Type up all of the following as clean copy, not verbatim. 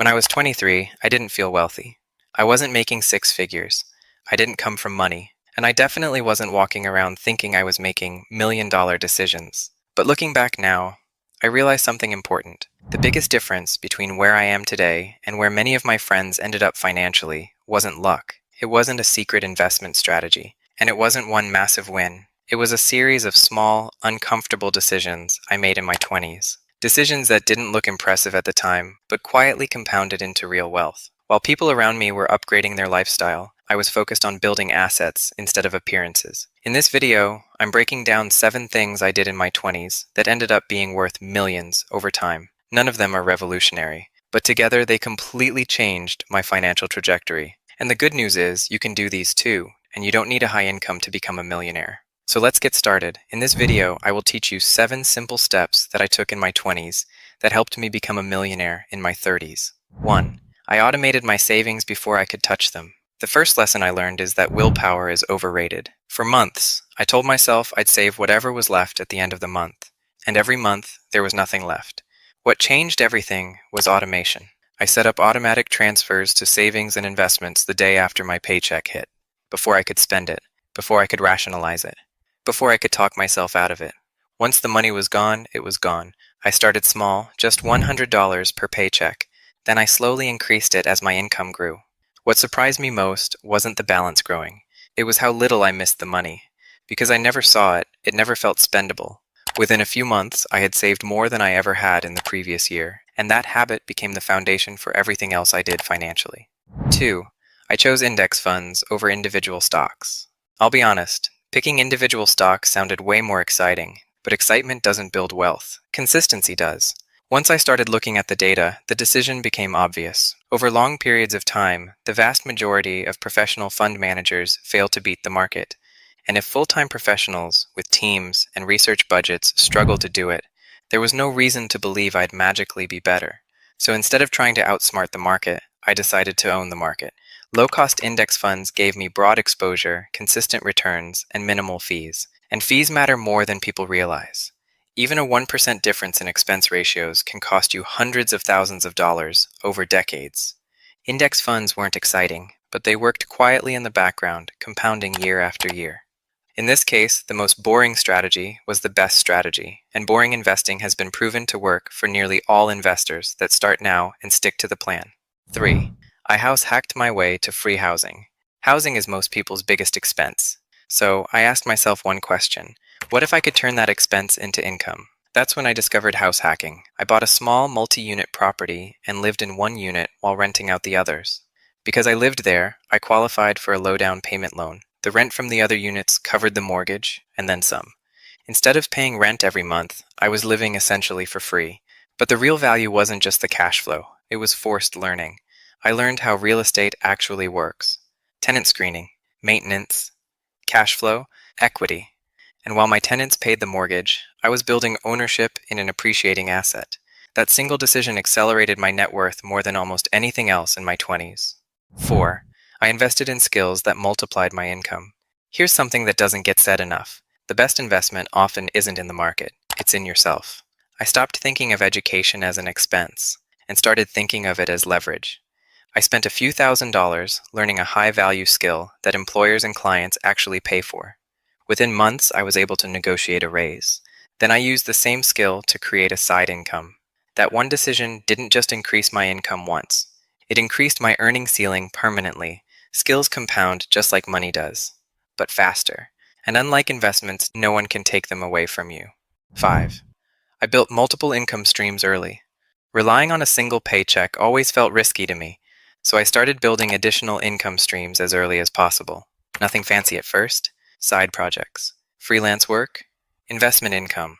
When I was 23, I didn't feel wealthy. I wasn't making six figures. I didn't come from money. And I definitely wasn't walking around thinking I was making million-dollar decisions. But looking back now, I realized something important. The biggest difference between where I am today and where many of my friends ended up financially wasn't luck. It wasn't a secret investment strategy. And it wasn't one massive win. It was a series of small, uncomfortable decisions I made in my 20s. Decisions that didn't look impressive at the time, but quietly compounded into real wealth. While people around me were upgrading their lifestyle, I was focused on building assets instead of appearances. In this video, I'm breaking down 7 things I did in my 20s that ended up being worth millions over time. None of them are revolutionary, but together they completely changed my financial trajectory. And the good news is, you can do these too, and you don't need a high income to become a millionaire. So let's get started. In this video, I will teach you 7 simple steps that I took in my 20s that helped me become a millionaire in my 30s. 1. I automated my savings before I could touch them. The first lesson I learned is that willpower is overrated. For months, I told myself I'd save whatever was left at the end of the month, and every month there was nothing left. What changed everything was automation. I set up automatic transfers to savings and investments the day after my paycheck hit, before I could spend it, before I could rationalize it, before I could talk myself out of it. Once the money was gone, it was gone. I started small, just $100 per paycheck. Then I slowly increased it as my income grew. What surprised me most wasn't the balance growing. It was how little I missed the money. Because I never saw it, it never felt spendable. Within a few months, I had saved more than I ever had in the previous year, and that habit became the foundation for everything else I did financially. 2. I chose index funds over individual stocks. I'll be honest, picking individual stocks sounded way more exciting, but excitement doesn't build wealth. Consistency does. Once I started looking at the data, the decision became obvious. Over long periods of time, the vast majority of professional fund managers fail to beat the market. And if full-time professionals with teams and research budgets struggle to do it, there was no reason to believe I'd magically be better. So instead of trying to outsmart the market, I decided to own the market. Low-cost index funds gave me broad exposure, consistent returns, and minimal fees. And fees matter more than people realize. Even a 1% difference in expense ratios can cost you hundreds of thousands of dollars over decades. Index funds weren't exciting, but they worked quietly in the background, compounding year after year. In this case, the most boring strategy was the best strategy, and boring investing has been proven to work for nearly all investors that start now and stick to the plan. 3. I house hacked my way to free housing. Housing is most people's biggest expense. So I asked myself one question. What if I could turn that expense into income? That's when I discovered house hacking. I bought a small multi-unit property and lived in one unit while renting out the others. Because I lived there, I qualified for a low-down payment loan. The rent from the other units covered the mortgage, and then some. Instead of paying rent every month, I was living essentially for free. But the real value wasn't just the cash flow. It was forced learning. I learned how real estate actually works. Tenant screening, maintenance, cash flow, equity. And while my tenants paid the mortgage, I was building ownership in an appreciating asset. That single decision accelerated my net worth more than almost anything else in my 20s. 4. I invested in skills that multiplied my income. Here's something that doesn't get said enough. The best investment often isn't in the market, it's in yourself. I stopped thinking of education as an expense and started thinking of it as leverage. I spent a few $1,000s learning a high-value skill that employers and clients actually pay for. Within months, I was able to negotiate a raise. Then I used the same skill to create a side income. That one decision didn't just increase my income once. It increased my earning ceiling permanently. Skills compound just like money does, but faster. And unlike investments, no one can take them away from you. 5. I built multiple income streams early. Relying on a single paycheck always felt risky to me, so I started building additional income streams as early as possible. Nothing fancy at first. Side projects, freelance work, investment income.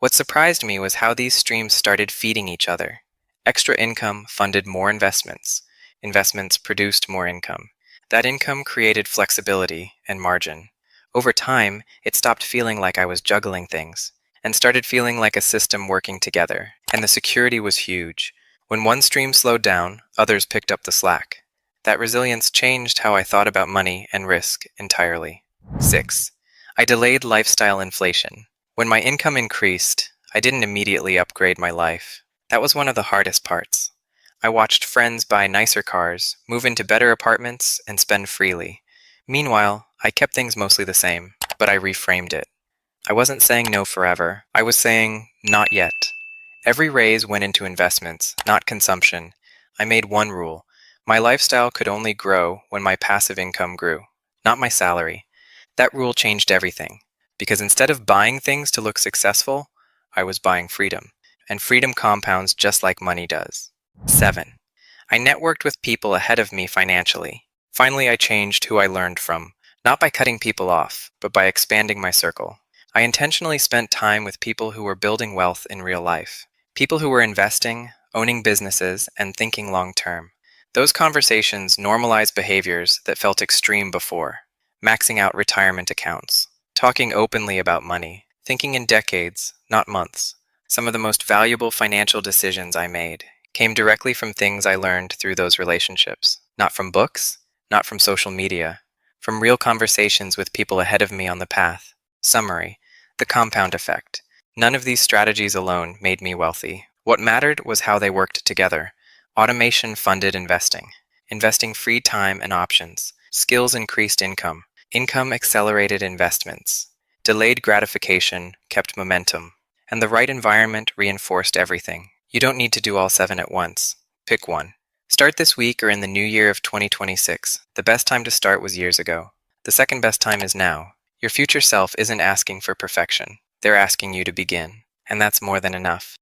What surprised me was how these streams started feeding each other. Extra income funded more investments. Investments produced more income. That income created flexibility and margin. Over time, it stopped feeling like I was juggling things and started feeling like a system working together. And the security was huge. When one stream slowed down, others picked up the slack. That resilience changed how I thought about money and risk entirely. 6. I delayed lifestyle inflation. When my income increased, I didn't immediately upgrade my life. That was one of the hardest parts. I watched friends buy nicer cars, move into better apartments, and spend freely. Meanwhile, I kept things mostly the same, but I reframed it. I wasn't saying no forever. I was saying not yet. Every raise went into investments, not consumption. I made one rule. My lifestyle could only grow when my passive income grew, not my salary. That rule changed everything, because instead of buying things to look successful, I was buying freedom. And freedom compounds just like money does. 7. I networked with people ahead of me financially. Finally, I changed who I learned from, not by cutting people off, but by expanding my circle. I intentionally spent time with people who were building wealth in real life, people who were investing, owning businesses, and thinking long term. Those conversations normalized behaviors that felt extreme before, maxing out retirement accounts, talking openly about money, thinking in decades, not months. Some of the most valuable financial decisions I made came directly from things I learned through those relationships, not from books, not from social media, from real conversations with people ahead of me on the path. Summary: the compound effect. None of these strategies alone made me wealthy. What mattered was how they worked together. Automation funded investing. Investing freed time and options. Skills increased income. Income accelerated investments. Delayed gratification kept momentum. And the right environment reinforced everything. You don't need to do all 7 at once. Pick one. Start this week or in the new year of 2026. The best time to start was years ago. The second best time is now. Your future self isn't asking for perfection. They're asking you to begin. And that's more than enough.